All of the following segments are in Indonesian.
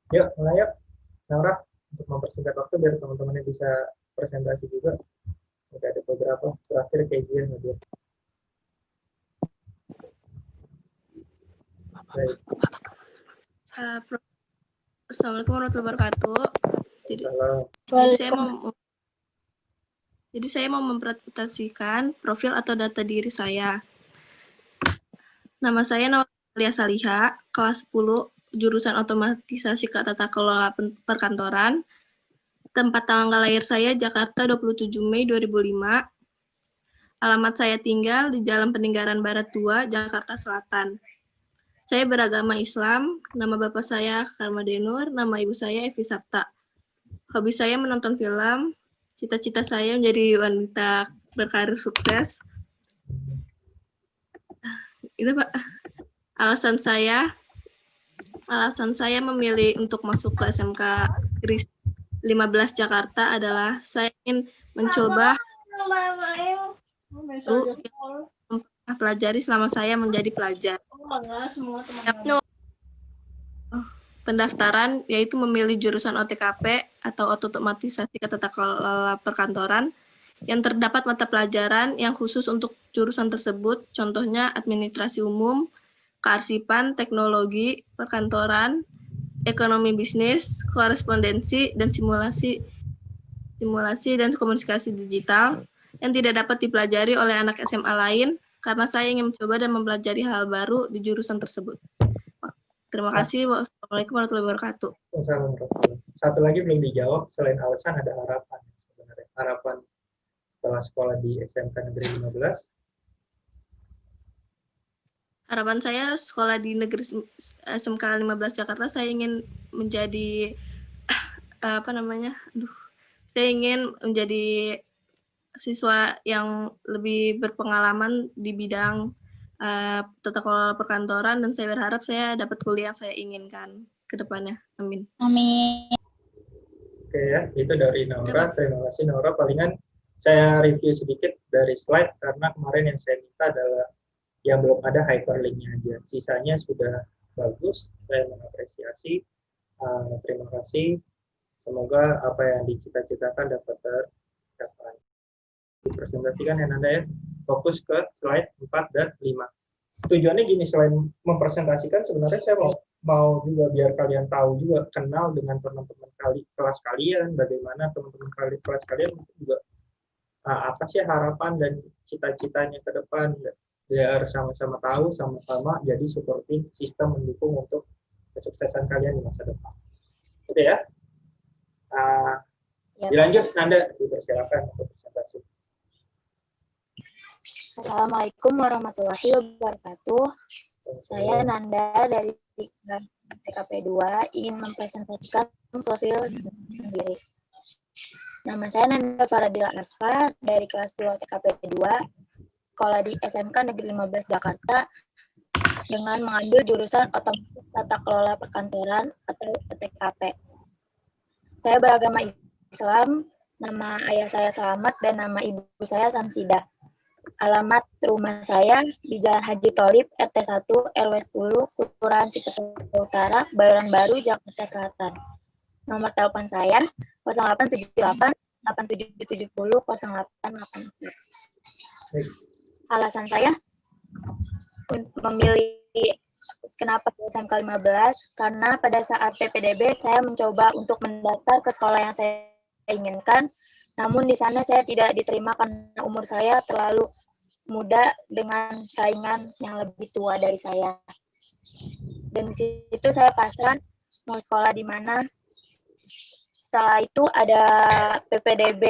Yuk, mulai yuk. Naura, untuk mempersingkat waktu biar teman-temannya bisa presentasi juga. Udah ada beberapa terakhir kajian ya. Baik. Assalamualaikum warahmatullahi wabarakatuh. Kalau Jadi saya mau mempresentasikan profil atau data diri saya. Nama saya Nawalia Saliha, kelas 10, jurusan otomatisasi tata kelola perkantoran. Tempat tanggal lahir saya Jakarta 27 Mei 2005. Alamat saya tinggal di Jalan Peninggaran Barat 2, Jakarta Selatan. Saya beragama Islam, nama bapak saya Karmadenur, nama ibu saya Evi Sapta. Hobi saya menonton film, cita-cita saya menjadi wanita berkarir sukses. Itu Pak. Alasan saya memilih untuk masuk ke SMK Negeri 15 Jakarta adalah saya ingin mencoba pelajari selama saya menjadi pelajar. Pendaftaran yaitu memilih jurusan OTKP atau otomatisasi tata kelola perkantoran yang terdapat mata pelajaran yang khusus untuk jurusan tersebut, contohnya administrasi umum, kearsipan, teknologi, perkantoran, ekonomi bisnis, korespondensi, dan simulasi dan komunikasi digital yang tidak dapat dipelajari oleh anak SMA lain karena saya ingin mencoba dan mempelajari hal baru di jurusan tersebut. Terima kasih. Wassalamualaikum warahmatullahi wabarakatuh. Satu lagi belum dijawab, selain alasan ada harapan sebenarnya. Harapan setelah sekolah di SMK Negeri 15. Harapan saya sekolah di negeri SMK 15 Jakarta, saya ingin menjadi saya ingin menjadi siswa yang lebih berpengalaman di bidang tata kelola perkantoran, dan saya berharap saya dapat kuliah yang saya inginkan ke depannya. Amin. Amin. Oke ya, itu dari Naura. Terima kasih Naura. Palingan saya review sedikit dari slide karena kemarin yang saya minta adalah yang belum ada hyperlinknya aja. Sisanya sudah bagus. Saya mengapresiasi. Terima kasih. Semoga apa yang dicita-citakan dapat tercapai. Dipresentasikan ya Nanda ya. Fokus ke slide 4 dan 5. Tujuannya gini, selain mempresentasikan sebenarnya saya mau juga biar kalian tahu juga, kenal dengan teman-teman kelas kalian, bagaimana teman-teman kelas kalian juga apa sih harapan dan cita-citanya ke depan, biar sama-sama tahu, sama-sama jadi supporting sistem mendukung untuk kesuksesan kalian di masa depan. Oke ya. Dilanjut Nanda, dipersilakan untuk presentasi. Assalamualaikum warahmatullahi wabarakatuh. Saya Nanda dari kelas TKP 2 ingin mempresentasikan profil sendiri. Nama saya Nanda Faradila Asfar dari kelas 10 TKP 2, sekolah di SMK Negeri 15 Jakarta dengan mengambil jurusan otomatis tata kelola perkantoran atau OTKP. Saya beragama Islam, nama ayah saya Selamat dan nama ibu saya Samsidah. Alamat rumah saya di Jalan Haji Tholib, RT 1, RW 10, Kelurahan Cipete Utara, Bayoran Baru, Jakarta Selatan. Nomor telepon saya 0878 8770 0884. Alasan saya untuk memilih kenapa SMK 15, karena pada saat PPDB saya mencoba untuk mendaftar ke sekolah yang saya inginkan, namun di sana saya tidak diterima karena umur saya terlalu muda dengan saingan yang lebih tua dari saya. Dan di situ saya pasrah mau sekolah di mana. Setelah itu ada PPDB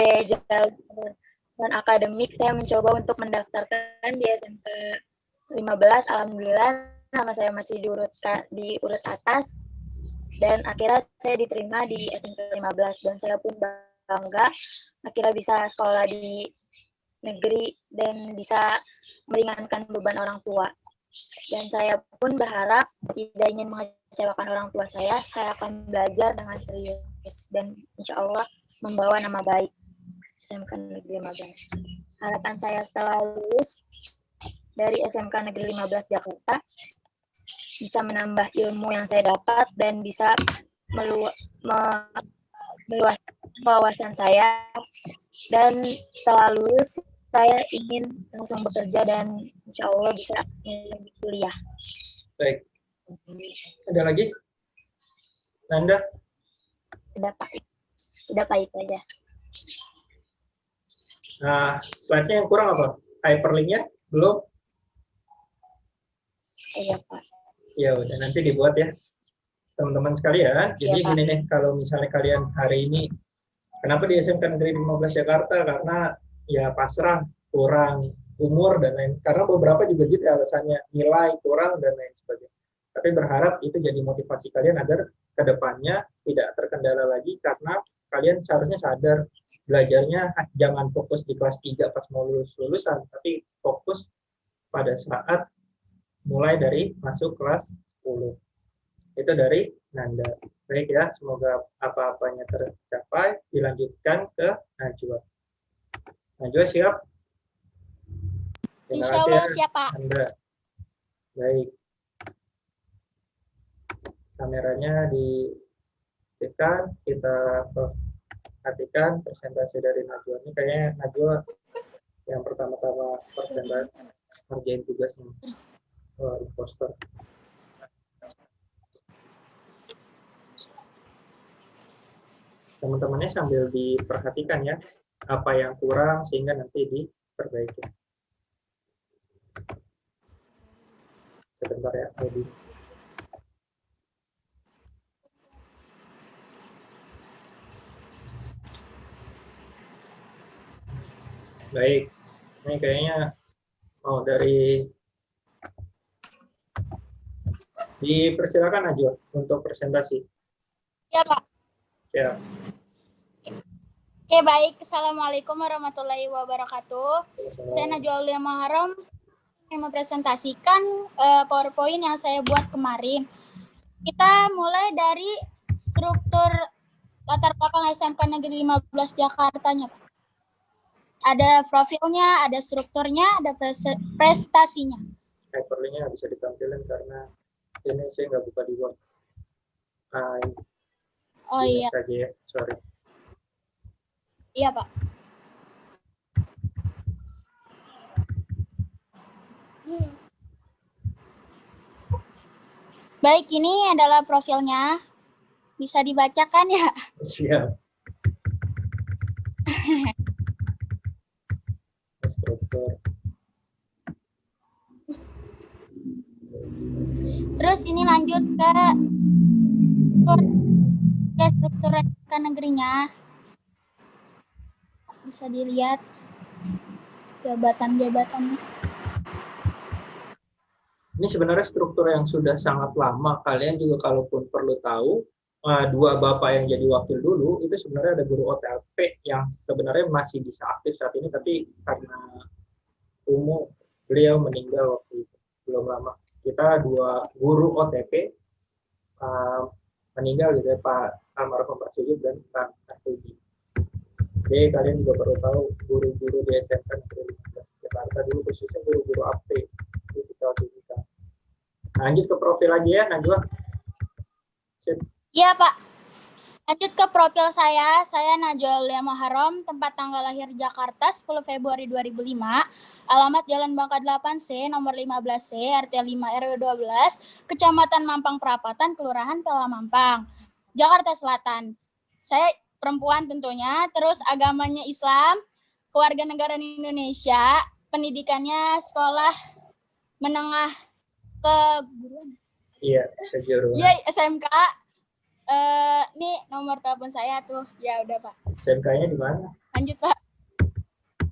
dan akademik, saya mencoba untuk mendaftarkan di SMK 15. Alhamdulillah nama saya masih di urut atas dan akhirnya saya diterima di SMK 15 dan saya pun bangga akhirnya bisa sekolah di negeri dan bisa meringankan beban orang tua. Dan saya pun berharap tidak ingin mengecewakan orang tua saya akan belajar dengan serius dan insya Allah membawa nama baik SMK Negeri 15. Harapan saya setelah lulus dari SMK Negeri 15 Jakarta bisa menambah ilmu yang saya dapat dan bisa meluaskan wawasan saya, dan setelah lulus saya ingin langsung bekerja dan insya Allah bisa lanjut kuliah. Baik. Ada lagi? Nanda? Udah Pak itu aja. Nah, slide-nya yang kurang apa? Hyperlink-nya belum? Iya Pak. Ya udah, nanti dibuat ya. Teman-teman sekalian, jadi Iya, Pak. gini nih, kalau misalnya kalian hari ini, kenapa di SMK Negeri 15 Jakarta? Karena ya pasrah, kurang umur, dan lain. Karena beberapa juga gitu alasannya, nilai kurang, dan lain sebagainya. Tapi berharap itu jadi motivasi kalian agar kedepannya tidak terkendala lagi, karena kalian seharusnya sadar, belajarnya jangan fokus di kelas 3 pas mau lulusan, tapi fokus pada saat mulai dari masuk kelas 10. Itu dari Nanda. Baik ya, semoga apa-apanya tercapai. Dilanjutkan ke Najwa. Najwa siap? Terima Insya kasih Allah ya, siap, Pak. Nanda. Baik. Kameranya ditekan, kita perhatikan presentasi dari Najwa. Ini kayaknya Najwa yang pertama-tama presentasi ngerjain tugasnya. Imposter. Teman-temannya sambil diperhatikan ya, apa yang kurang sehingga nanti diperbaiki. Sebentar ya, Edi. Baik, ini kayaknya dari dipersilakan aja untuk presentasi. Ya, Pak. Ya. Oke, baik. Assalamualaikum warahmatullahi wabarakatuh. Saya Najwa Aulia Maharam yang mempresentasikan PowerPoint yang saya buat kemarin. Kita mulai dari struktur latar belakang SMK Negeri 15 Jakartanya, Pak. Ada profilnya, ada strukturnya, ada prestasinya. Hyperlink-nya bisa ditampilkan karena ini saya nggak buka di Word. Oh iya. Saja ya, sorry. Iya, Pak. Baik, ini adalah profilnya. Bisa dibacakan ya? Siap. Struktur. Terus ini lanjut ke struktur SMK negerinya. Bisa dilihat jabatan-jabatannya. Ini sebenarnya struktur yang sudah sangat lama. Kalian juga kalaupun perlu tahu, dua bapak yang jadi wakil dulu, itu sebenarnya ada guru OTLP yang sebenarnya masih bisa aktif saat ini, tapi karena beliau meninggal waktu itu, belum lama. Kita dua guru OTP meninggal gitu ya, Pak almarhum Pak Sujud dan Pak Artuji. Jadi kalian juga perlu tahu guru-guru di SMK Negeri 15 Jakarta dulu, khususnya guru-guru AP itu kita tunjukkan. Lanjut ke profil lagi ya, Najwa. Iya, Pak. Lanjut ke profil saya Najwa Aulia Maharam, tempat tanggal lahir Jakarta 10 Februari 2005, alamat Jalan Bangka 8C, nomor 15C, RT 5 RW 12, Kecamatan Mampang Perapatan, Kelurahan Pelamampang, Jakarta Selatan. Saya perempuan tentunya, terus agamanya Islam, kewarganegaraan Indonesia, pendidikannya sekolah menengah kejuruan. Iya, kejuruan. Iya, SMK. Nih nomor telepon saya tuh. Ya udah, Pak. SMK-nya di mana? Lanjut, Pak.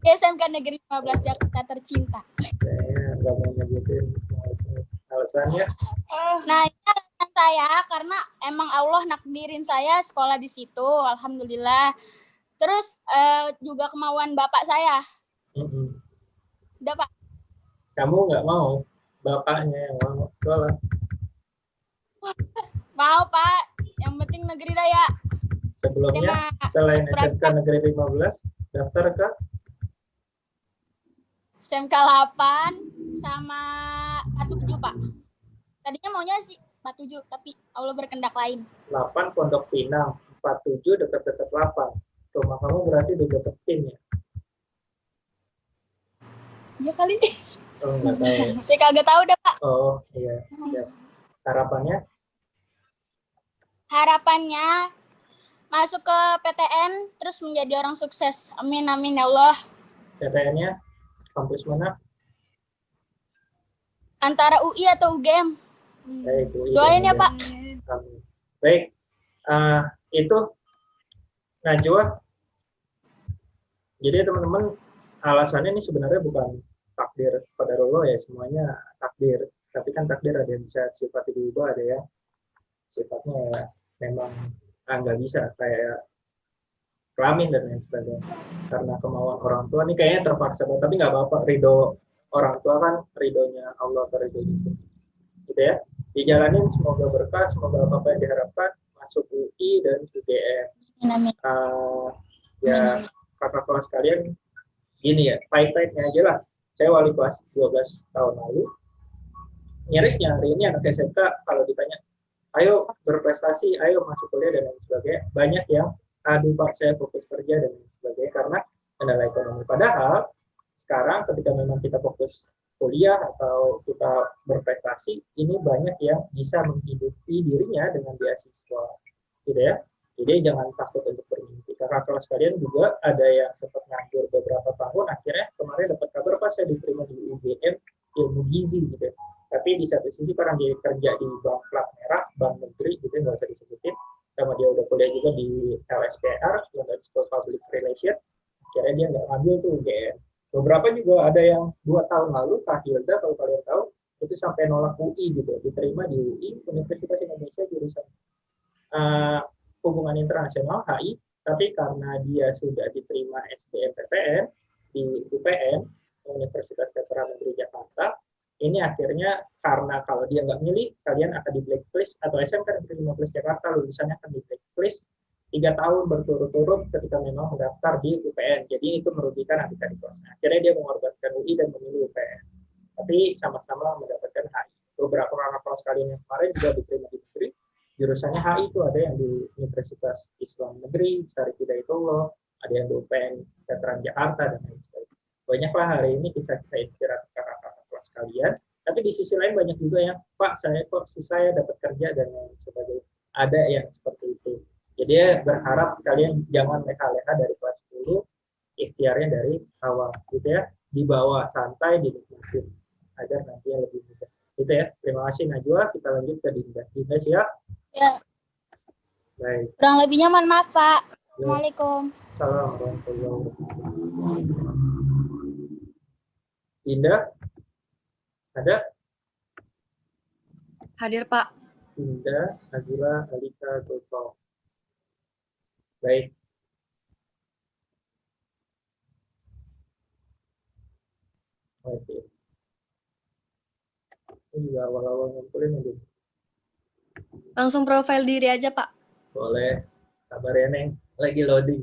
Di SMK Negeri 15 Jakarta tercinta. Saya nggak mau nyebutin alasannya. Nah, ini alasan saya karena emang Allah nakdirin saya sekolah di situ, alhamdulillah. Terus juga kemauan bapak saya. Udah, Pak. Kamu nggak mau? Bapaknya yang mau sekolah. Mau, Pak. Yang penting negeri daya. Sebelumnya, selain SMK Negeri 15, daftar ke SMK 8 sama 7, Pak. Tadinya 47, tapi Allah berkehendak lain. 8 Pondok Pinang, 47 dekat-dekat 8. Rumah kamu berarti di dekat PIN ya? Iya kali. Oh, nggak tahu. Saya kagak tahu dah, Pak. Oh, iya. Siap. Harapannya? Harapannya masuk ke PTN terus menjadi orang sukses. Amin amin ya Allah. PTN-nya kampus mana? Antara UI atau UGM. Baik, UI. Doain ya, Pak. Amin. Baik, itu Najwa. Jadi teman-teman, alasannya ini sebenarnya bukan takdir qadarullah ya, semuanya takdir. Tapi kan takdir ada yang bisa sifat diubah, ada ya sifatnya ya memang nggak bisa, kayak kelamin dan lain sebagainya. Karena kemauan orang tua ini kayaknya terpaksa, tapi nggak apa-apa. Ridho orang tua kan ridhonya Allah atau ridhonya itu. Gitu ya. Dijalanin, semoga berkah, semoga apa yang diharapkan masuk UI dan UGM. Amin. Ya kakak kelas kalian gini ya, pahit-pahitnya aja lah. Saya wali kelas 12 tahun lalu. Nyarisnya hari ini anak SMK kalau ditanya, ayo berprestasi, ayo masuk kuliah dan lain sebagainya, banyak yang aduh Pak saya fokus kerja dan lain sebagainya karena kendala ekonomi. Padahal sekarang ketika memang kita fokus kuliah atau kita berprestasi, ini banyak yang bisa menghidupi dirinya dengan beasiswa, gitu ya. Jadi jangan takut untuk bermimpi. Kakak kelas kalian juga ada yang sempat nganggur beberapa tahun, akhirnya kemarin dapat kabar Pak saya diterima di UGM ilmu gizi gitu ya. Tapi di satu sisi karena dia kerja di bank plat merah, bank negeri gitu nggak usah disebutin, sama dia udah kuliah juga di LSPR, London School of Public Relations, akhirnya dia nggak ngambil tuh UGM. Beberapa juga ada yang 2 tahun lalu, Kak Hilda kalau kalian tahu, itu sampai nolak UI gitu, diterima di UI, Universitas Indonesia jurusan hubungan internasional HI, tapi karena dia sudah diterima SBMPTN di UPN, Universitas Veteran Negeri Jakarta, ini akhirnya karena kalau dia nggak milih, kalian akan di blacklist, atau SMK Negeri 15 Jakarta lulusannya akan di blacklist 3 tahun berturut-turut ketika memang mendaftar di UPN. Jadi itu merugikan adik-adik kelasnya. Akhirnya dia mengorbankan UI dan memilih UPN. Tapi sama-sama mendapatkan HI. Beberapa anak kelas kalian yang kemarin juga diterima di negeri, jurusannya HI itu ada yang di Universitas Islam Negeri, Syarif Hidayatullah, ada yang di UPN Veteran Jakarta, dan lain sebagainya. Banyaklah hari ini kisah-kisah inspiratif kakak-kakak kelas kalian. Tapi di sisi lain banyak juga yang, Pak, saya kok susah ya dapat kerja dan lain sebagainya. Ada yang seperti itu. Jadi berharap kalian jangan leha-leha dari kelas 10, ikhtiarnya dari awal, gitu ya. Dibawa santai, dinikmatin, agar nantinya lebih mudah. Gitu ya. Terima kasih Najwa. Kita lanjut ke Dinda. Dinda siap? Ya. Baik. Kurang lebihnya mohon maaf, Pak. Assalamualaikum. Assalamualaikum warahmatullahi wabarakatuh. Dinda? Ada? Hadir, Pak. Dinda, Nazila, Alika, Gultom. Baik. Oke. Ini juga awal-awal ngumpulin aja. Langsung profil diri aja, Pak. Boleh. Sabar ya, Neng. Lagi loading.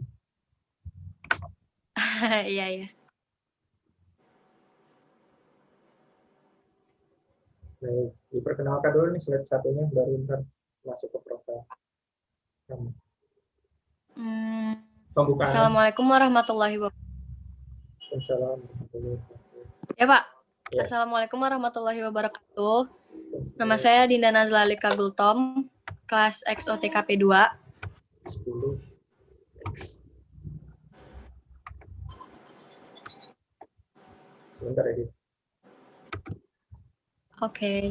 Iya, iya. Baik. Diperkenalkan dulu nih slide satunya, baru ntar masuk ke profil. Pembukaan. Assalamualaikum warahmatullahi wabarakatuh. Assalamualaikum. Ya, Pak. Ya. Assalamualaikum warahmatullahi wabarakatuh. Nama saya Dinda Nazla Alika Gultom, kelas XOTKP 2. 10. Sebentar ya, Oke.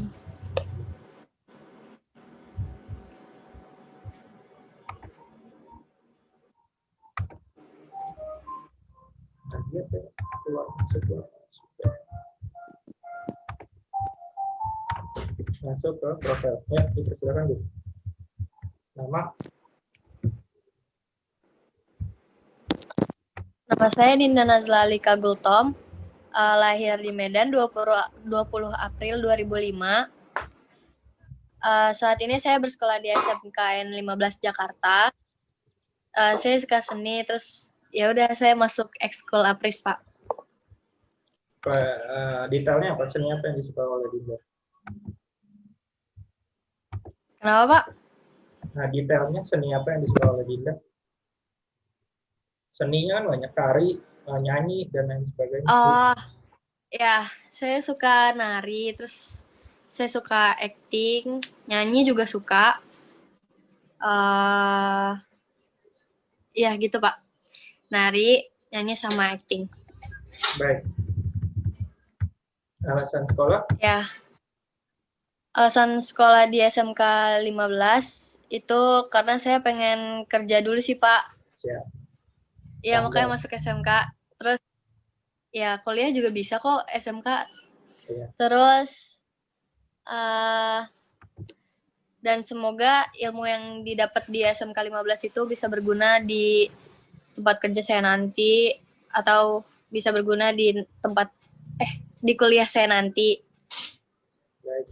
Masuk ke profil. Ya, dipersilakan Bu. Nama? Nama saya Dinda Nazla Alika Gultom, lahir di Medan 20 April 2005. Saat ini saya bersekolah di SMKN 15 Jakarta. Saya suka seni, terus ya udah saya masuk ekskul Apris, Pak. Detailnya apa? Seni apa yang disuka oleh Dinda? Kenapa, Pak? Nah, detailnya seni apa yang disuka oleh Dinda? Seninya kan banyak, tari, nyanyi, dan lain sebagainya. Oh, ya, saya suka nari, terus saya suka acting, nyanyi juga suka. Ya gitu, Pak. Nari, nyanyi, sama acting. Baik. Alasan sekolah? Ya, alasan sekolah di SMK 15 itu karena saya pengen kerja dulu sih, Pak. Siap. Ya, Bangga. makanya masuk SMK. Terus, ya kuliah juga bisa kok SMK. Iya. Terus, dan semoga ilmu yang didapat di SMK 15 itu bisa berguna di tempat kerja saya nanti, atau bisa berguna di di kuliah saya nanti. Baik.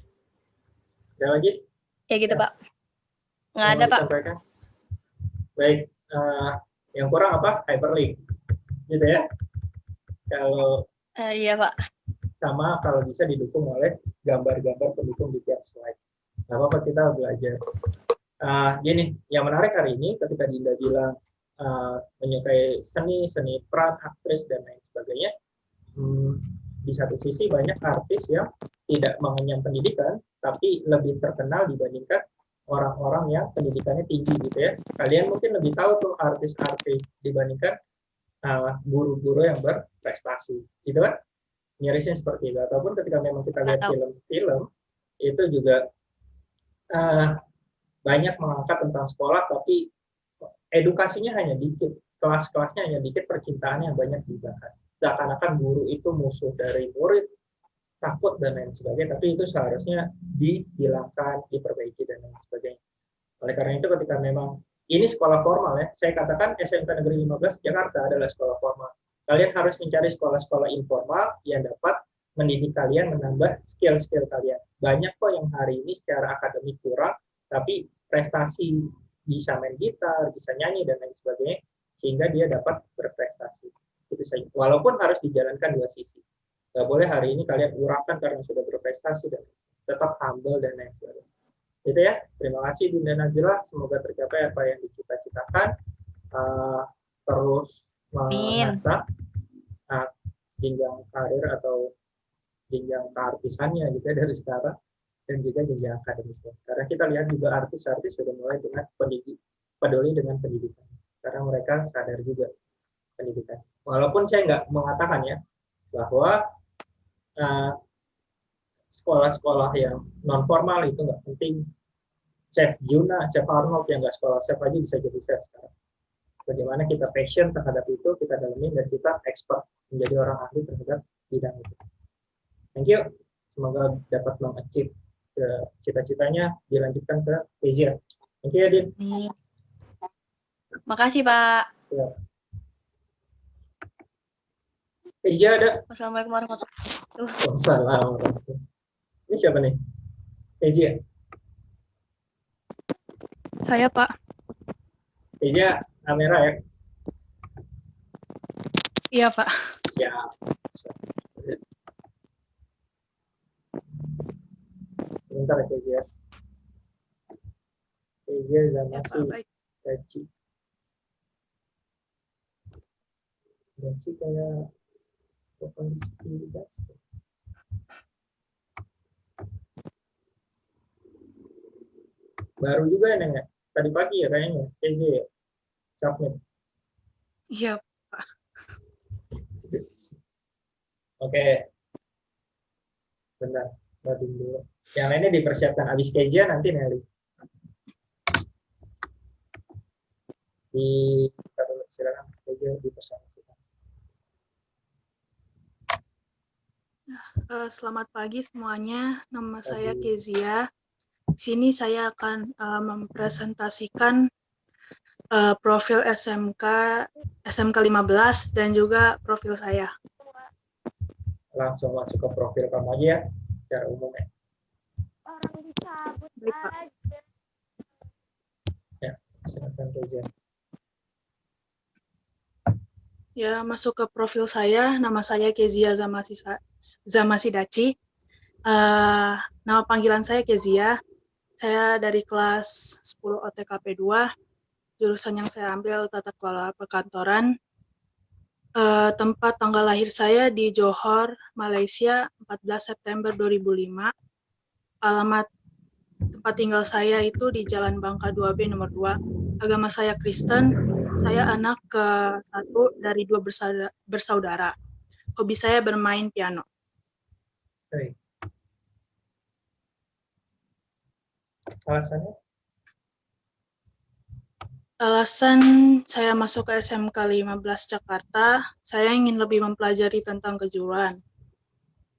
Ada lagi? Ya gitu, Ya. Pak. Nggak Yang ada, mau Pak. disampaikan? Baik. Yang kurang apa? Hyperlink. Gitu ya. Kalau Iya, Pak. sama kalau bisa didukung oleh gambar-gambar pendukung di tiap slide. Nggak apa-apa, kita belajar. Gini, yang menarik hari ini ketika Dinda bilang menyukai seni, seni peran, aktris, dan lain sebagainya, di satu sisi banyak artis yang tidak mengenyam pendidikan, tapi lebih terkenal dibandingkan orang-orang yang pendidikannya tinggi gitu ya. Kalian mungkin lebih tahu tuh artis-artis dibandingkan guru-guru yang berprestasi, gitu kan? Mirisnya seperti itu. Ataupun ketika memang kita lihat film-film, itu juga banyak mengangkat tentang sekolah, tapi edukasinya hanya dikit, kelas-kelasnya hanya dikit, percintaan yang banyak dibahas. Seakan-akan guru itu musuh dari murid, takut dan lain sebagainya, tapi itu seharusnya dihilangkan, diperbaiki dan lain sebagainya. Oleh karena itu ketika memang ini sekolah formal ya, saya katakan SMK Negeri 15 Jakarta adalah sekolah formal. Kalian harus mencari sekolah-sekolah informal yang dapat mendidik kalian, menambah skill-skill kalian. Banyak kok yang hari ini secara akademik kurang, tapi prestasi, bisa main gitar, bisa nyanyi dan lain sebagainya, sehingga dia dapat berprestasi. Itu saja. Walaupun harus dijalankan dua sisi. Nggak boleh hari ini kalian urakan karena sudah berprestasi dan tetap humble dan lain sebagainya. Itu ya. Terima kasih Dinda Najla. Semoga tercapai apa yang dicita-citakan. Terus mengasah jenjang karir atau jenjang keartisannya gitu ya dari sekarang, dan juga jenjang akademisnya. Karena kita lihat juga artis-artis sudah mulai dengan peduli dengan pendidikan. Karena mereka sadar juga pendidikan. Walaupun saya nggak mengatakan ya bahwa sekolah-sekolah yang non formal itu nggak penting. Chef Juna, Chef Arnold yang nggak sekolah chef aja bisa jadi chef sekarang. Bagaimana kita passion terhadap itu, kita dalamin dan kita expert menjadi orang ahli terhadap bidang itu. Thank you. Semoga dapat mengachieve cita-citanya, dilanjutkan ke Asia. Thank you, Adin. Makasih, Pak. Ya. Asia ada? Wassalamualaikum warahmatullahi wabarakatuh. Wassalamualaikum. Ini siapa nih? Asia. Saya, Pak. Asia, kamera ya? Iya, Pak. Ya. Sebentar ya, Asia. Asia Zamasi Daci. Daci kayak kondisi basket. Baru juga ya, Neng ya? Tadi pagi ya kayaknya, Asia ya? Submit. Iya, Pak. Oke. Bentar, batin dulu. Yang lainnya dipersiapkan. Habis Kezia nanti Nelly. Silakan Kezia dipersiapkan. Selamat pagi semuanya. Nama saya Kezia. Di sini saya akan mempresentasikan profil SMK 15 dan juga profil saya. Langsung masuk ke profil kamu aja ya, secara umum ya. Baik, Pak. Ya, silakan Kezia. Ya, masuk ke profil saya. Nama saya Kezia Zamasi Daci. Nama panggilan saya Kezia. Saya dari kelas 10 OTKP 2, jurusan yang saya ambil Tata Kelola Perkantoran. Tempat tanggal lahir saya di Johor, Malaysia, 14 September 2005. Alamat tempat tinggal saya itu di Jalan Bangka 2B nomor 2. Agama saya Kristen. Saya anak ke-1 dari 2 bersaudara. Hobi saya bermain piano. Baik. Alasannya? Alasan saya masuk ke SMK 15 Jakarta, saya ingin lebih mempelajari tentang kejuruan.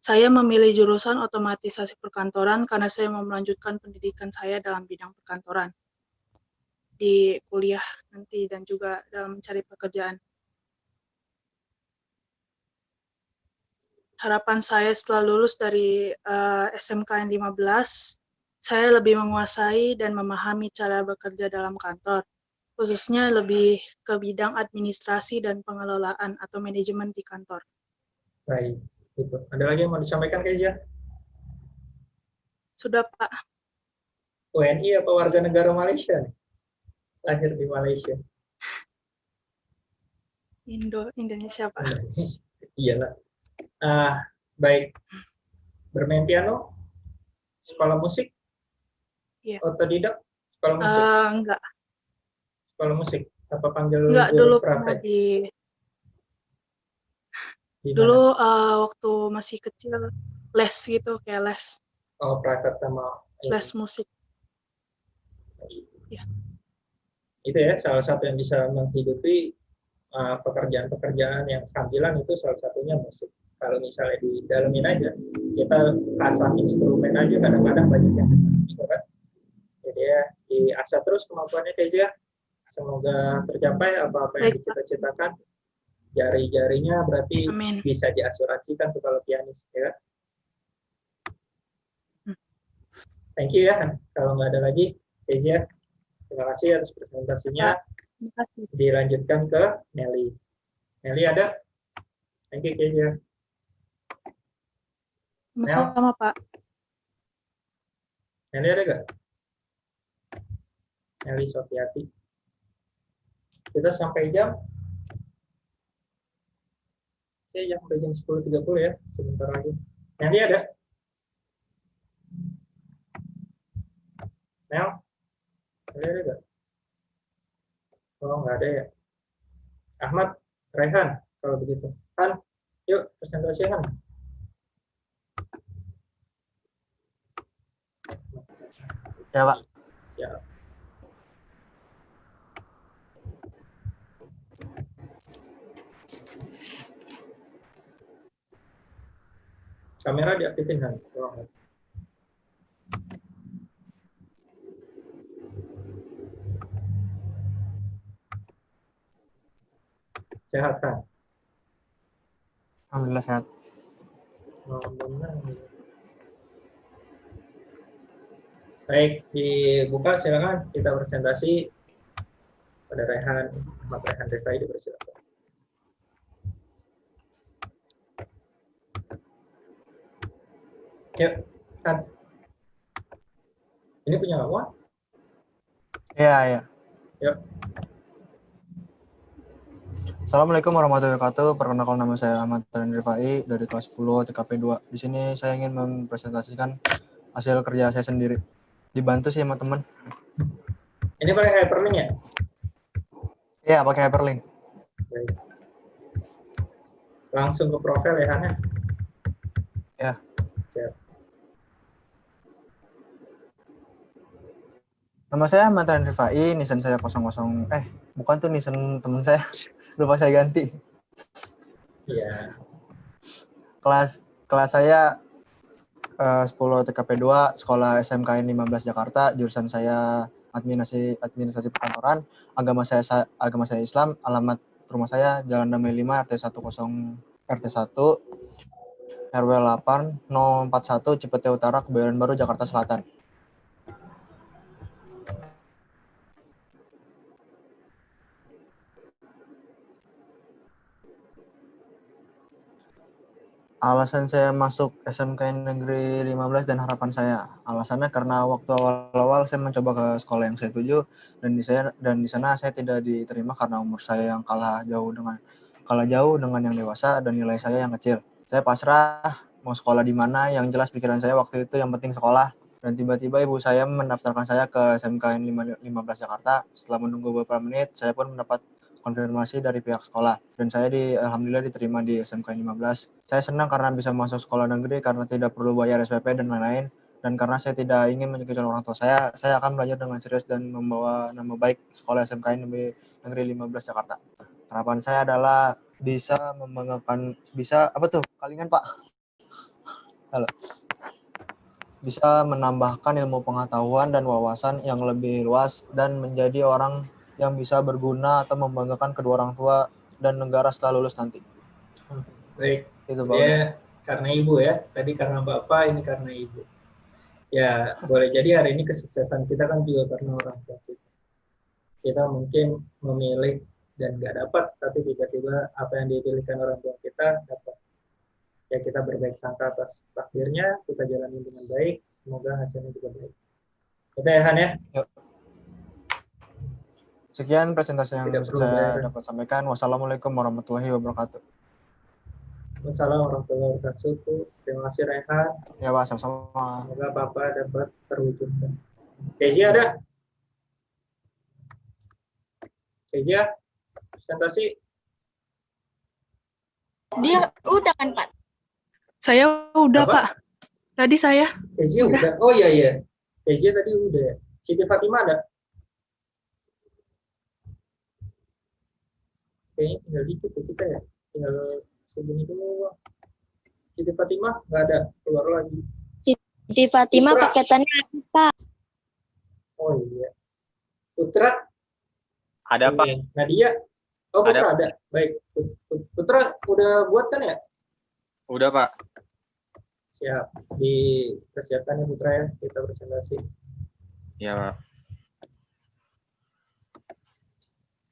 Saya memilih jurusan otomatisasi perkantoran karena saya mau melanjutkan pendidikan saya dalam bidang perkantoran di kuliah nanti dan juga dalam mencari pekerjaan. Harapan saya setelah lulus dari SMKN 15, saya lebih menguasai dan memahami cara bekerja dalam kantor, khususnya lebih ke bidang administrasi dan pengelolaan atau manajemen di kantor. Baik, gitu. Ada lagi yang mau disampaikan, Kezia? Sudah, Pak. WNI apa warga negara Malaysia nih? Lahir di Malaysia. Indonesia, Pak. Iyalah. Baik. Bermain piano? Sekolah musik? Iya. Otodidak? Sekolah musik? Enggak Sekolah musik? Apa panggil dulu guru pernah praktek? di Di dulu mana? waktu masih kecil les gitu, kayak les Oh, praktek sama ini. les musik. Ya. Itu ya, salah satu yang bisa menghidupi pekerjaan-pekerjaan yang sambilan itu salah satunya musik. Kalau misalnya di dalamin aja, kita pasang instrumen aja kadang-kadang banyak yang gitu kan. Jadi ya, diasah terus kemampuannya Kezia. Semoga tercapai apa-apa yang Baik, Pak. dicita-citakan. Jari-jarinya berarti Amin. bisa diasuransikan tuh kalau pianis, ya. Thank you ya. Kalau nggak ada lagi, Kezia, terima kasih atas presentasinya. Terima kasih. Dilanjutkan ke Nelly. Nelly ada? Thank you, Kezia. Sama-sama, Pak. Nelly ada nggak? Nelly Sofiati. Kita sampai jam? Ya, sampai jam 10.30 ya. Sebentar lagi. Nelly ada? Nel? Nelly ada nggak? Oh, nggak ada ya. Ahmad, Rehan, kalau begitu. Han, yuk presentasi Han. Ya, Pak. Ya. Kamera diaktifin Han. Tolong. Sehat kan? Alhamdulillah sehat. Baik, dibuka silakan kita presentasi pada Rehan, Ahmad Rehan Refai dipersilakan. Yuk, Han. Ini punya kamu? Iya, iya. Yuk. Assalamualaikum warahmatullahi wabarakatuh. Perkenalkan, nama saya Ahmad Rehan Refai dari kelas 10 TKP 2. Di sini saya ingin mempresentasikan hasil kerja saya sendiri. Dibantu sih sama teman. Ini pakai hyperlink ya? Iya, pakai hyperlink. Baik. Langsung ke profil ya, Han ya? Ya. Siap. Nama saya Ahmad Rehan Refai, nisan saya 00. Bukan tuh nisan teman saya. Lupa saya ganti. Iya. Kelas saya 10 TKP 2, sekolah SMKN 15 Jakarta, jurusan saya administrasi perkantoran, agama saya Islam, alamat rumah saya Jalan Damai 5 RT 1 RW 8 041 Cipete Utara, Kebayoran Baru, Jakarta Selatan. Alasan saya masuk SMK Negeri 15 dan harapan saya. Alasannya karena waktu awal-awal saya mencoba ke sekolah yang saya tuju dan di sana saya tidak diterima karena umur saya yang kalah jauh dengan yang dewasa dan nilai saya yang kecil. Saya pasrah mau sekolah di mana, yang jelas pikiran saya waktu itu yang penting sekolah. Dan tiba-tiba ibu saya mendaftarkan saya ke SMK 15 Jakarta. Setelah menunggu beberapa menit, saya pun mendapat konfirmasi dari pihak sekolah dan saya alhamdulillah diterima di SMK 15. Saya senang karena bisa masuk sekolah negeri karena tidak perlu bayar SPP dan lain-lain, dan karena saya tidak ingin menyakitkan orang tua saya akan belajar dengan serius dan membawa nama baik sekolah SMK Negeri 15 Jakarta. Harapan saya adalah bisa membanggakan, bisa apa tuh? Kalingan, Pak. Halo. Bisa menambahkan ilmu pengetahuan dan wawasan yang lebih luas dan menjadi orang yang bisa berguna atau membanggakan kedua orang tua dan negara setelah lulus nanti. Baik, Itu Pak. dia karena ibu ya, tadi karena bapak, ini karena ibu. Ya, boleh jadi hari ini kesuksesan kita kan juga karena orang tua kita. Kita mungkin memilih dan nggak dapat, tapi tiba-tiba apa yang dipilihkan orang tua kita dapat. Ya, kita berbaik sangka atas takdirnya, kita jalani dengan baik, semoga hasilnya juga baik. Kita ya, Han ya? Yuk. Sekian presentasi yang Tidak perlu saya berharap. dapat sampaikan. Wassalamualaikum warahmatullahi wabarakatuh. Wassalamualaikum warahmatullahi wabarakatuh. Terima kasih Rehan. Ya Pak, sama-sama. Semoga Bapak dapat terwujudkan. Kezia ada? Kezia, presentasi. Dia udah kan, Pak? Saya udah, Apa? Pak. Tadi saya. Kezia udah. Oh iya iya. Kezia tadi udah. Siti Fatima ada? Kayaknya tinggal dikit ya kita ya. Tinggal segini dulu. Siti Fatima nggak ada, keluar lagi. Siti Fatima Putra. paketannya habis, Pak. Oh iya. Putra? Ada Pak. Nadia? Oh Putra Ada. ada. Baik. Putra udah buat kan ya? Udah Pak. Siap. Dipersiapkan ya Putra ya. Kita presentasi. Ya Pak.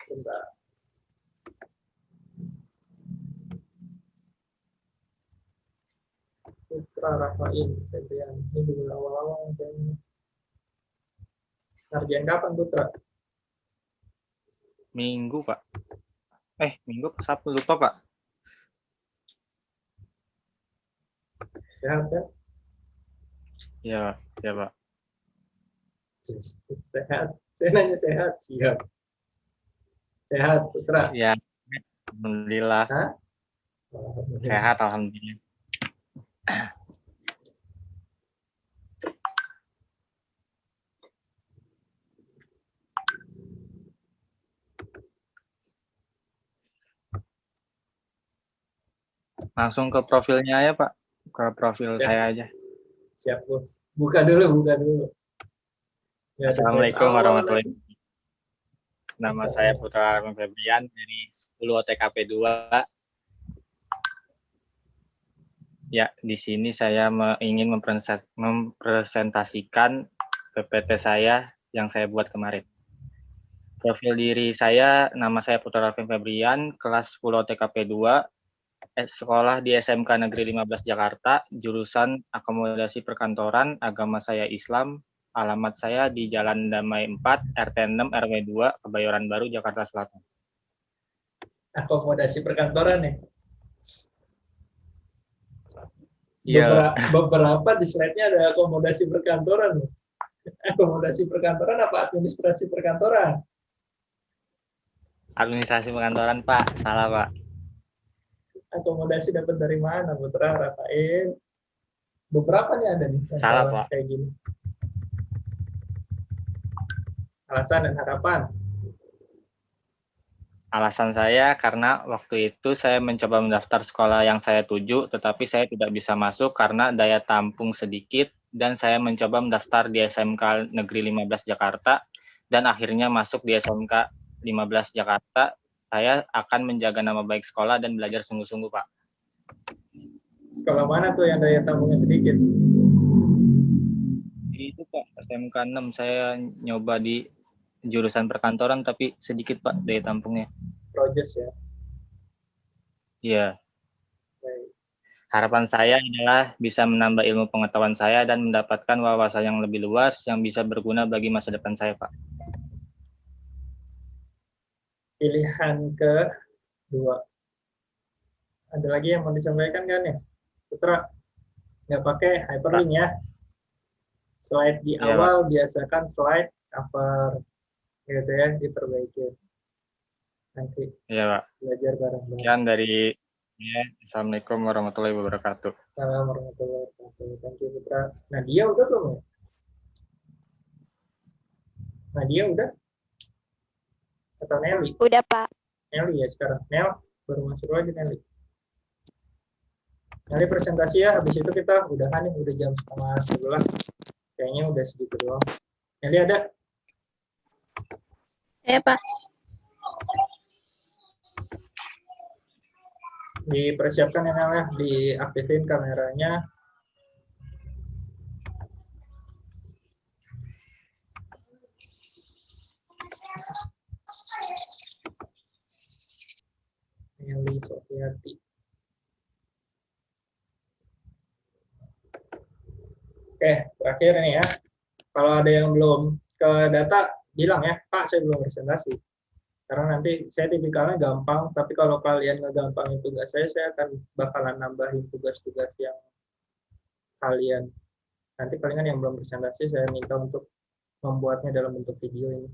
Bentar. Putra Rafael Febrian. Ini dulu awal-awal kayaknya. Ngerjain kapan Putra? Minggu Pak. Minggu Sabtu lupa Pak. Sehat kan? Ya Pak. Sehat. Saya nanya sehat. Siap. Sehat Putra. Ya. Alhamdulillah. Hah? Sehat alhamdulillah. Langsung ke profilnya ya Pak. Ke profil Ya. saya aja. Siap bos. Buka dulu. Ya, Assalamualaikum warahmatullahi wabarakatuh. Nama Assalamualaikum. saya Putra Arman Febrian dari 10 OTKP 2. Ya, di sini saya ingin mempresentasikan PPT saya yang saya buat kemarin. Profil diri saya, nama saya Putra Arman Febrian, kelas 10 OTKP 2, sekolah di SMK Negeri 15 Jakarta, jurusan akomodasi perkantoran, agama saya Islam, alamat saya di Jalan Damai 4, RT 6, RW 2, Kebayoran Baru, Jakarta Selatan. Akomodasi perkantoran ya? Iya. Beberapa di slide-nya ada akomodasi perkantoran. Akomodasi perkantoran apa administrasi perkantoran? Administrasi perkantoran, Pak. Salah, Pak. Akomodasi dapat dari mana, Putra, Rafael? Beberapa nih ada nih. Salah, Pak. Kayak gini. Alasan dan harapan. Alasan saya karena waktu itu saya mencoba mendaftar sekolah yang saya tuju, tetapi saya tidak bisa masuk karena daya tampung sedikit, dan saya mencoba mendaftar di SMK Negeri 15 Jakarta, dan akhirnya masuk di SMK 15 Jakarta. Saya akan menjaga nama baik sekolah dan belajar sungguh-sungguh, Pak. Sekolah mana tuh yang daya tampungnya sedikit? Itu, Pak, SMK 6 saya nyoba di jurusan perkantoran, tapi sedikit, Pak, daya tampungnya. Rogers ya. Iya. Baik. Harapan saya adalah bisa menambah ilmu pengetahuan saya dan mendapatkan wawasan yang lebih luas yang bisa berguna bagi masa depan saya, Pak. Pilihan kedua. Ada lagi yang mau disampaikan kan ya? Putra, nggak pakai hyperlink ya. Slide di Iya, awal biasakan slide cover, gitu ya, diperbaiki. Nanti Iya, Pak. belajar bareng-bareng. Sekian dari saya. Assalamualaikum warahmatullahi wabarakatuh. Assalamualaikum warahmatullahi wabarakatuh. Thank you, Putra. Nadia udah belum ya? Nadia udah? Atau Nelly? Udah, Pak. Nelly ya sekarang. Nel, baru masuk lagi Nelly. Nelly presentasi ya, habis itu kita udahan nih, udah jam 10:30. Kayaknya udah segitu doang. Nelly ada? Ya, Pak. Dipersiapkan ya Nel ya, diaktifin kameranya. Nelly Sofiati. Oke, terakhir nih ya. Kalau ada yang belum ke data, bilang ya, Pak, saya belum presentasi. Karena nanti saya tipikalnya gampang, tapi kalau kalian ngegampangin tugas saya akan bakalan nambahin tugas-tugas yang kalian. Nanti palingan yang belum presentasi, saya minta untuk membuatnya dalam bentuk video ini.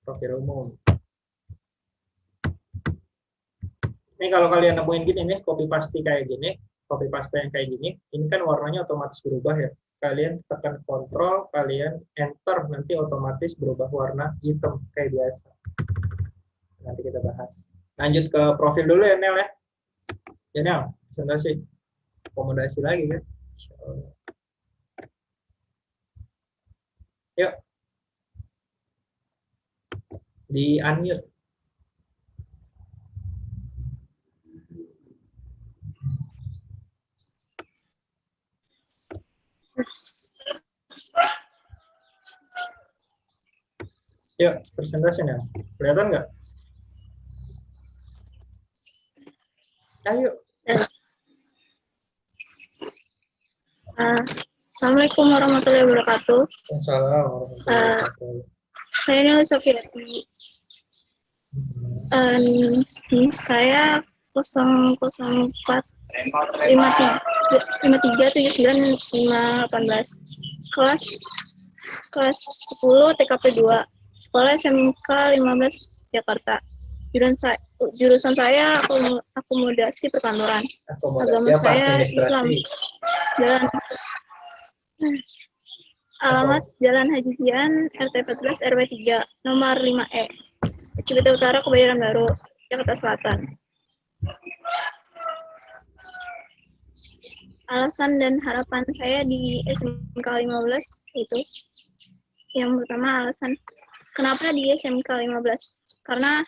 Profil umum. Ini kalau kalian nemuin gini nih, copy paste kayak gini, copy paste yang kayak gini, ini kan warnanya otomatis berubah ya. Kalian tekan kontrol, kalian enter, nanti otomatis berubah warna hitam kayak biasa. Nanti kita bahas. Lanjut ke profil dulu ya Nel ya. Ya Nel, presentasi. Akomodasi lagi kan. Yuk. Di unmute. Yuk, presentasi Nel. Kelihatan nggak? Ayo. Assalamualaikum warahmatullahi wabarakatuh. Waalaikumsalam warahmatullahi wabarakatuh. Saya Nelly Sofiati. Ini saya 004 5379 518 kelas 10 TKP 2 sekolah SMK 15 Jakarta. Jurusan saya akomodasi perkantoran. Agama Siapa? saya Islam. Administrasi. Alamat Jalan Haji Jian, RT 14 RW 3, nomor 5E, Cibete Utara, Kebayoran Baru, Jakarta Selatan. Alasan dan harapan saya di SMK 15 itu, yang pertama alasan kenapa di SMK 15? Karena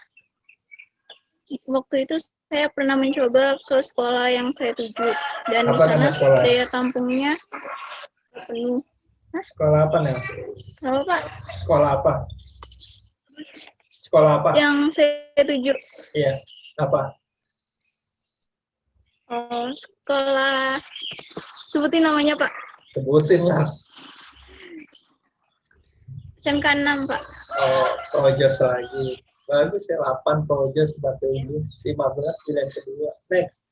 waktu itu saya pernah mencoba ke sekolah yang saya tuju, dan di sana daya tampungnya penuh. Sekolah apa nih? Apa Pak? Sekolah apa? Sekolah apa? Yang saya tuju. Iya, apa? Oh, sekolah. Sebutin namanya Pak. Sebutin lah. SMK 6 Pak. Oh, Projos lagi. Bagus ya, 8 Projos 47, 15 pilihan kedua. Next.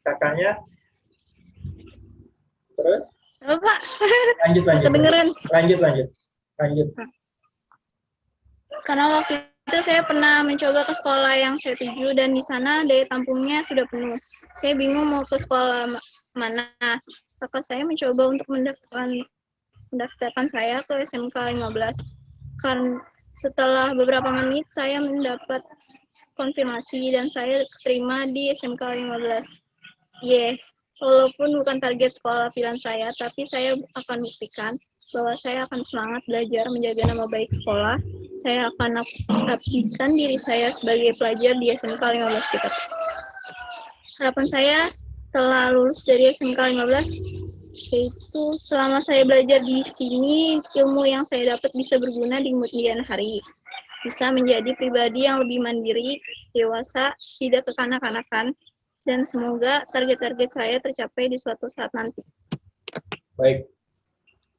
Kakaknya? Terus? Apa Pak? Lanjut. Kedengeran. Lanjut. Karena waktu itu saya pernah mencoba ke sekolah yang saya tuju, dan di sana daya tampungnya sudah penuh. Saya bingung mau ke sekolah mana. Kakak saya mencoba untuk mendaftarkan saya ke SMK 15. Karena setelah beberapa menit saya mendapat konfirmasi dan saya terima di SMK 15. Walaupun bukan target sekolah pilihan saya, tapi saya akan buktikan bahwa saya akan semangat belajar menjaga nama baik sekolah. Saya akan mengabdikan diri saya sebagai pelajar di SMK 15 kita. Harapan saya setelah lulus dari SMK 15, yaitu selama saya belajar di sini, ilmu yang saya dapat bisa berguna di kemudian hari. bisa menjadi pribadi yang lebih mandiri, dewasa, tidak kekanak-kanakan, dan semoga target-target saya tercapai di suatu saat nanti. Baik.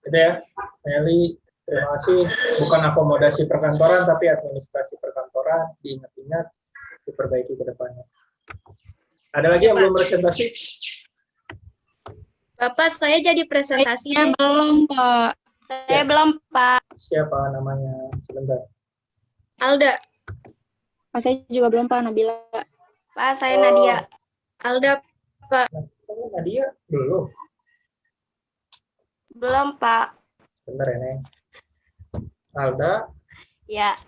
Itu ya, Meli. Terima kasih. Bukan akomodasi perkantoran, tapi administrasi perkantoran. Diingat-ingat, diperbaiki ke depannya. Ada lagi yang belum presentasi? Bapak, saya jadi presentasi. Saya belum, Pak. Saya belum, Pak. Siapa namanya? Sebentar. Alda. Pak, saya juga belum, Pak. Nabila. Pak, saya Nadia. Alda, Kamu Nadia? Belum. belum, Pak. Bentar ya, Neng. Alda, Ya,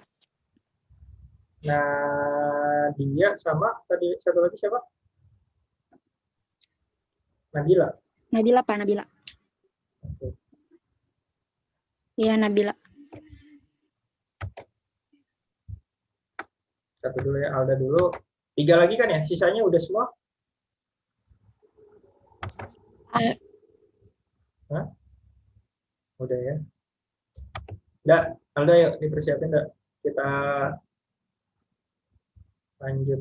Nadia sama tadi satu lagi siapa? Nabila. Nabila, Pak. Nabila. Oke. Iya, Nabila. Satu dulu ya, Alda dulu. 3 lagi kan ya? Sisanya udah semua? Hah? Udah ya? Enggak, Alda yuk dipersiapin enggak? Kita lanjut.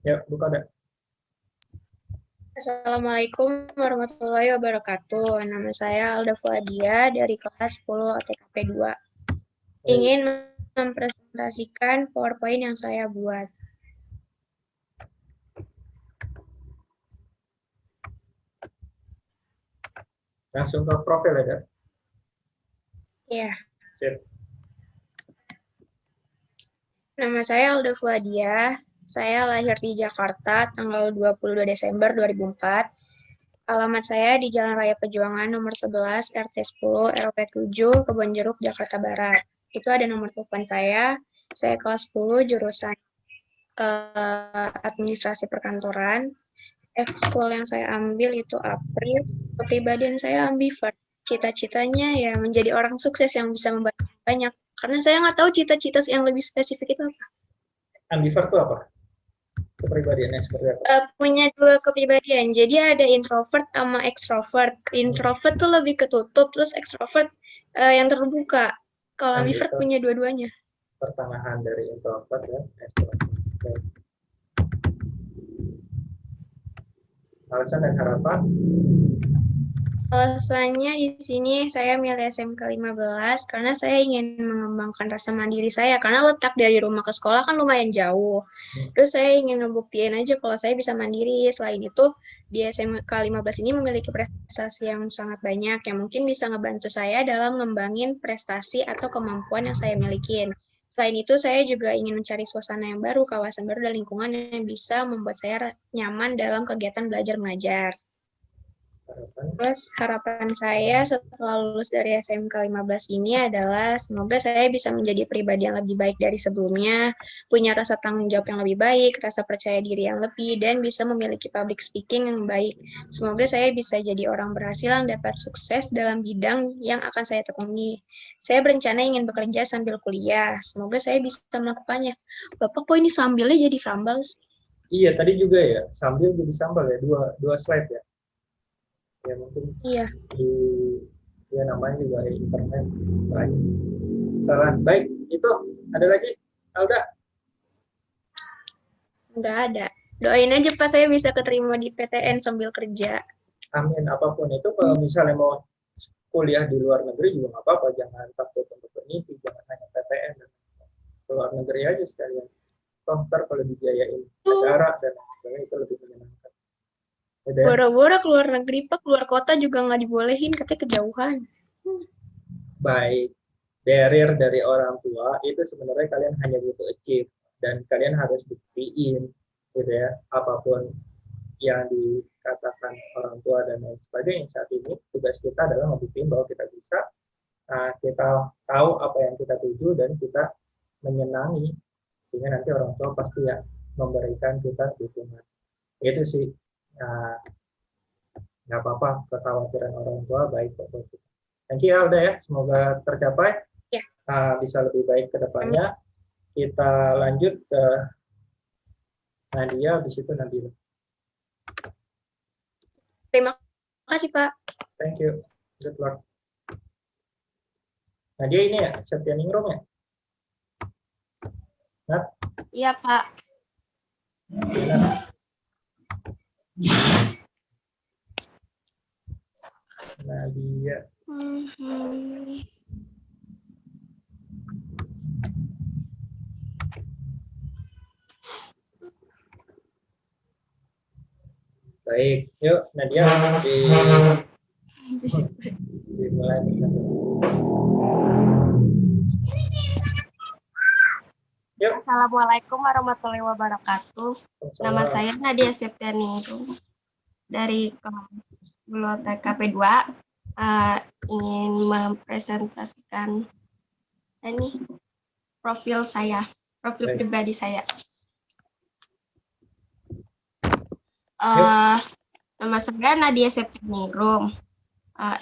Yuk, buka deh. Assalamualaikum warahmatullahi wabarakatuh. Nama saya Alda Fuadia dari kelas 10 OTKP 2. Ingin mempresentasikan PowerPoint yang saya buat. Langsung ke profil ya, Dek? Ya, Sip. nama saya Alda Fuadia. Saya lahir di Jakarta tanggal 22 Desember 2004. Alamat saya di Jalan Raya Perjuangan nomor 11 RT 10 RW 7 Kebonjeruk Jakarta Barat. Itu ada nomor telepon saya. Saya kelas 10 jurusan administrasi perkantoran. Ekskul yang saya ambil itu April. Kepribadian saya ambivert. Cita-citanya ya menjadi orang sukses yang bisa membantu banyak. Karena saya nggak tahu cita-cita yang lebih spesifik itu apa. Ambivert itu apa? Kepribadiannya seperti apa? Punya 2 kepribadian. Jadi ada introvert sama extrovert. Introvert tuh lebih ketutup, terus extrovert yang terbuka. Kalau ambivert punya dua-duanya. Pertengahan dari introvert ya. Extrovert. Alasan dan harapan? Alasannya di sini saya milih SMK 15 karena saya ingin mengembangkan rasa mandiri saya. Karena letak dari rumah ke sekolah kan lumayan jauh. Terus saya ingin ngebuktiin aja kalau saya bisa mandiri. Selain itu, di SMK 15 ini memiliki prestasi yang sangat banyak yang mungkin bisa ngebantu saya dalam ngembangin prestasi atau kemampuan yang saya milikin. Selain itu, saya juga ingin mencari suasana yang baru, kawasan baru, dan lingkungan yang bisa membuat saya nyaman dalam kegiatan belajar mengajar. Terus harapan saya setelah lulus dari SMK 15 ini adalah semoga saya bisa menjadi pribadi yang lebih baik dari sebelumnya, punya rasa tanggung jawab yang lebih baik, rasa percaya diri yang lebih, dan bisa memiliki public speaking yang baik. Semoga saya bisa jadi orang berhasil yang dapat sukses dalam bidang yang akan saya tekuni. Saya berencana ingin bekerja sambil kuliah. Semoga saya bisa melakukannya. Bapak kok ini sambilnya jadi sambal sih? Iya, tadi juga ya, sambil jadi sambal ya, dua slide ya. Ya mungkin Iya. Ya namanya juga internet lain. Salah. Baik, itu ada lagi Alda? Nggak ada. Doain aja Pak saya bisa keterima di PTN sambil kerja. Amin. Apapun itu, kalau misalnya mau kuliah di luar negeri juga nggak apa-apa. Jangan takut untuk bermimpi, jangan hanya PTN. Keluar negeri aja sekalian. Toh ntar kalau dibiayain negara dan sebagainya itu lebih menyenangkan. Boro-boro keluar negeri Pak, keluar kota juga nggak dibolehin, katanya kejauhan. Baik, barrier dari orang tua itu sebenarnya kalian hanya butuh achieve dan kalian harus buktiin gitu ya, apapun yang dikatakan orang tua dan lain sebagainya. Saat ini tugas kita adalah membuktiin bahwa kita bisa, kita tahu apa yang kita tuju dan kita menyenangi, sehingga nanti orang tua pasti ya memberikan kita dukungan. Itu sih, nggak apa-apa kekhawatiran orang tua, baik buat kita. Thank you Alda ya, semoga tercapai, bisa lebih baik ke depannya. kita lanjut ke Nadia, habis itu Nabila. Terima kasih, Pak. Thank you. Good luck. Nadia ini ya, Septianingrum ya? Nat? Iya, Pak. Nat? Nadia. Baik, yuk Nadia dimulai. Yuk. Assalamualaikum warahmatullahi wabarakatuh. Nama saya Nadia Septianingrum dari kelas 10 TKP 2. Ingin mempresentasikan ini profil saya, profil Baik. pribadi saya. Nama saya Nadia Septianingrum.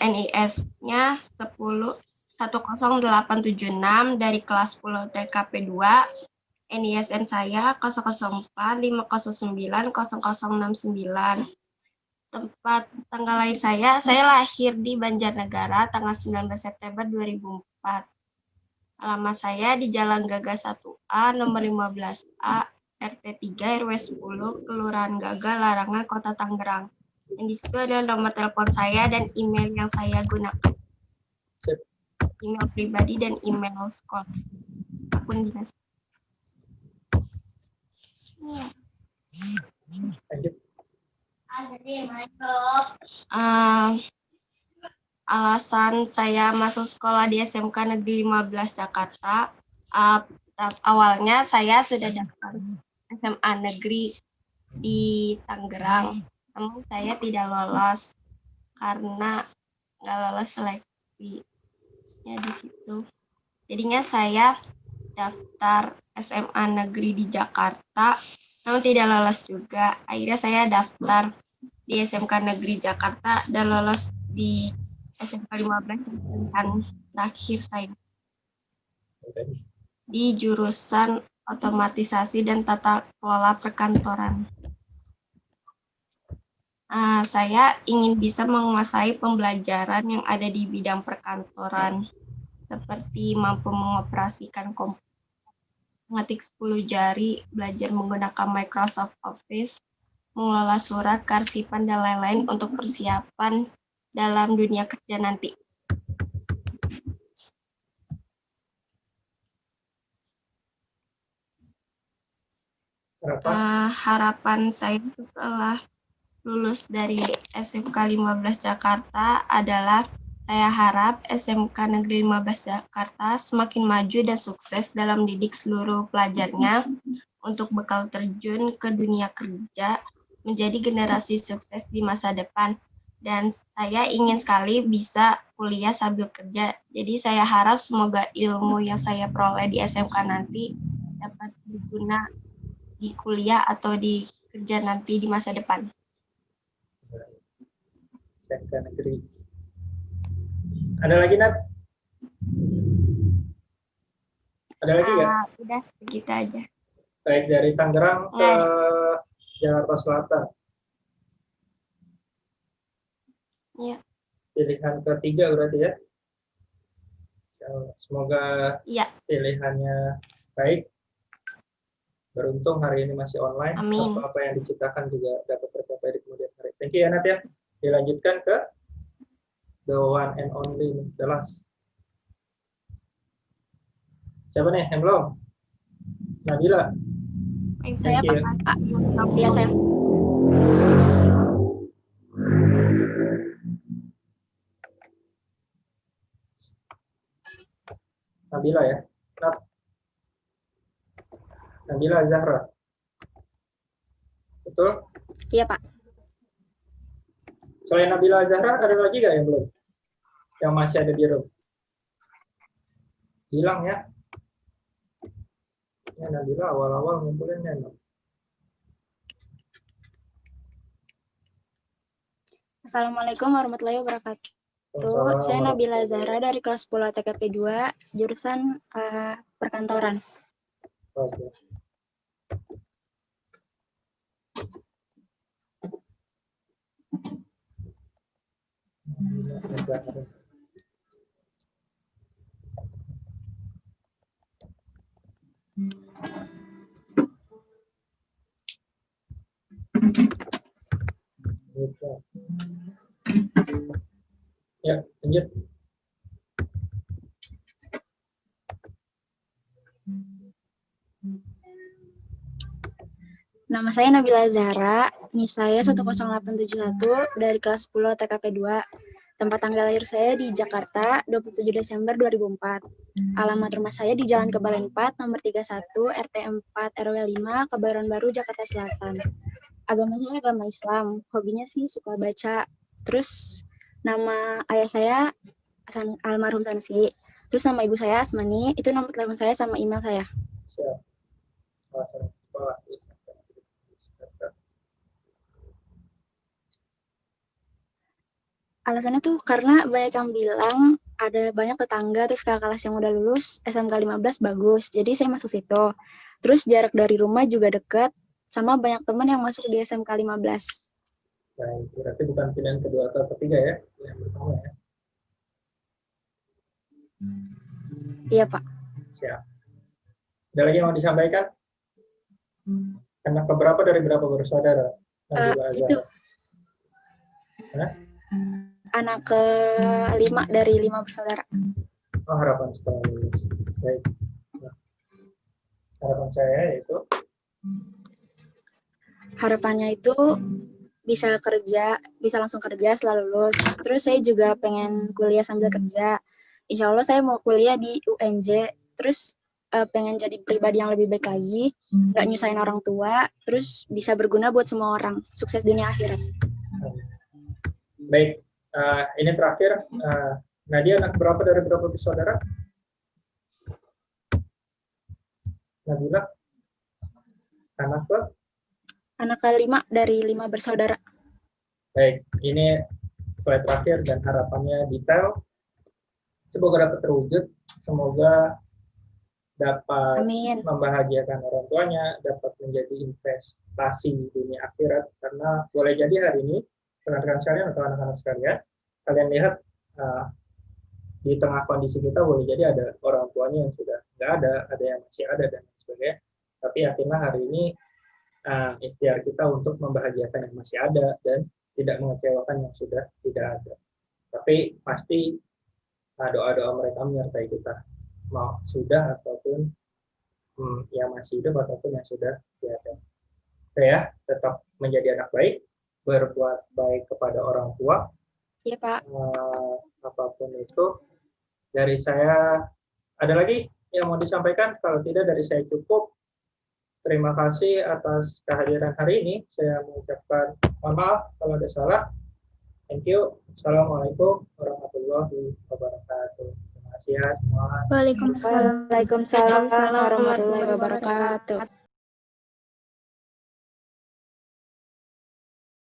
NIS-nya 100876 dari kelas 10 TKP 2. NISN saya 00450900069. Tempat tanggal lahir saya lahir di Banjarnegara tanggal 19 September 2004. Alamat saya di Jalan Gagas 1A nomor 15A RT 3 RW 10 Kelurahan Gagal Larangan Kota Tangerang. Dan di situ ada nomor telepon saya dan email yang saya gunakan. Email pribadi dan email sekolah. Akun dinas. Alasan saya masuk sekolah di SMK Negeri 15 Jakarta, awalnya saya sudah daftar SMA Negeri di Tangerang, namun saya tidak lolos karena nggak lolos seleksinya di situ. Jadinya saya daftar SMA Negeri di Jakarta, namun tidak lolos juga. Akhirnya saya daftar di SMK Negeri Jakarta dan lolos di SMK 15 pilihan terakhir saya di jurusan otomatisasi dan tata kelola perkantoran. Saya ingin bisa menguasai pembelajaran yang ada di bidang perkantoran, seperti mampu mengoperasikan komputer, mengetik 10 jari, belajar menggunakan Microsoft Office, mengelola surat, kearsipan, dan lain-lain untuk persiapan dalam dunia kerja nanti. Harapan saya setelah lulus dari SMK 15 Jakarta adalah saya harap SMK Negeri 15 Jakarta semakin maju dan sukses dalam didik seluruh pelajarnya untuk bekal terjun ke dunia kerja, menjadi generasi sukses di masa depan. Dan saya ingin sekali bisa kuliah sambil kerja. Jadi saya harap semoga ilmu yang saya peroleh di SMK nanti dapat berguna di kuliah atau di kerja nanti di masa depan. SMK Negeri. Ada lagi, Nat? Ada lagi nggak? Udah, begitu aja. Baik, dari Tangerang ke Jakarta Selatan. Iya. Pilihan ketiga berarti ya? Semoga pilihannya baik. Beruntung hari ini masih online. Amin. Apa yang diciptakan juga dapat tercapai di kemudian hari. Thank you ya, Nat ya. Dilanjutkan ke the one and only, the last. Siapa nih yang belum? Nabila. Saya Pak. Iya, saya. Nabila ya. Nabila Zahra. Betul? Iya, Pak. Selain Nabila Zahra, ada lagi nggak yang belum? Yang masih ada di room? Bilang ya. Ya, Nabila awal-awal ngumpulinnya. Assalamualaikum warahmatullahi wabarakatuh. Saya Nabila Zahra dari kelas 10 TKP 2, jurusan perkantoran. Oke. Ya, lanjut. Nama saya Nabila Zahra, NIM saya 10871 dari kelas 10 TKP 2. Tempat tanggal lahir saya di Jakarta, 27 Desember 2004. Alamat rumah saya di Jalan Kebalen 4, nomor 31, RT 4, RW 5, Kebayoran Baru, Jakarta Selatan. Agama saya agama Islam, hobinya sih suka baca. Terus nama ayah saya almarhum Tansi. Terus nama ibu saya Asmani, itu nomor telepon saya sama email saya. Siap. Alasannya tuh karena banyak yang bilang ada banyak tetangga terus kakak kelas yang udah lulus SMK 15 bagus. Jadi saya masuk situ. Terus jarak dari rumah juga dekat sama banyak teman yang masuk di SMK 15. Baik, berarti bukan pilihan kedua atau ketiga ya, yang pertama ya. Iya, Pak. Siap. Ada lagi yang mau disampaikan? Anak keberapa dari berapa bersaudara? Itu anak ke-5 dari 5 bersaudara. Oh, harapan setelah lulus. Baik. Nah, harapan saya itu? Harapannya itu bisa kerja, bisa langsung kerja setelah lulus. Terus saya juga pengen kuliah sambil kerja. Insya Allah saya mau kuliah di UNJ. Terus pengen jadi pribadi yang lebih baik lagi, nggak nyusahin orang tua, terus bisa berguna buat semua orang. Sukses dunia akhirat. Baik. Ini terakhir, Nadia anak berapa dari berapa bersaudara? Nabila? Anak ke? Anak ke-5 dari 5 bersaudara. Baik, ini slide terakhir dan harapannya detail. Semoga dapat terwujud, semoga dapat Amin. Membahagiakan orang tuanya, dapat menjadi investasi di dunia akhirat. Karena boleh jadi hari ini rekan-rekan sekalian atau anak-anak sekalian, kalian lihat di tengah kondisi kita boleh jadi ada orang tuanya yang sudah nggak ada yang masih ada dan sebagainya. Tapi yakinlah hari ini ikhtiar kita untuk membahagiakan yang masih ada dan tidak mengecewakan yang sudah tidak ada. Tapi pasti doa-doa mereka menyertai kita, mau sudah ataupun yang masih hidup ataupun yang sudah tiada. Oke ya, tetap menjadi anak baik, berbuat baik kepada orang tua. Iya, Pak. Apapun itu. Dari saya, ada lagi yang mau disampaikan? Kalau tidak, dari saya cukup. Terima kasih atas kehadiran hari ini. Saya mengucapkan mohon maaf kalau ada salah. Thank you. Assalamualaikum warahmatullahi wabarakatuh. Terima kasih ya semua. Waalaikumsalam warahmatullahi wabarakatuh.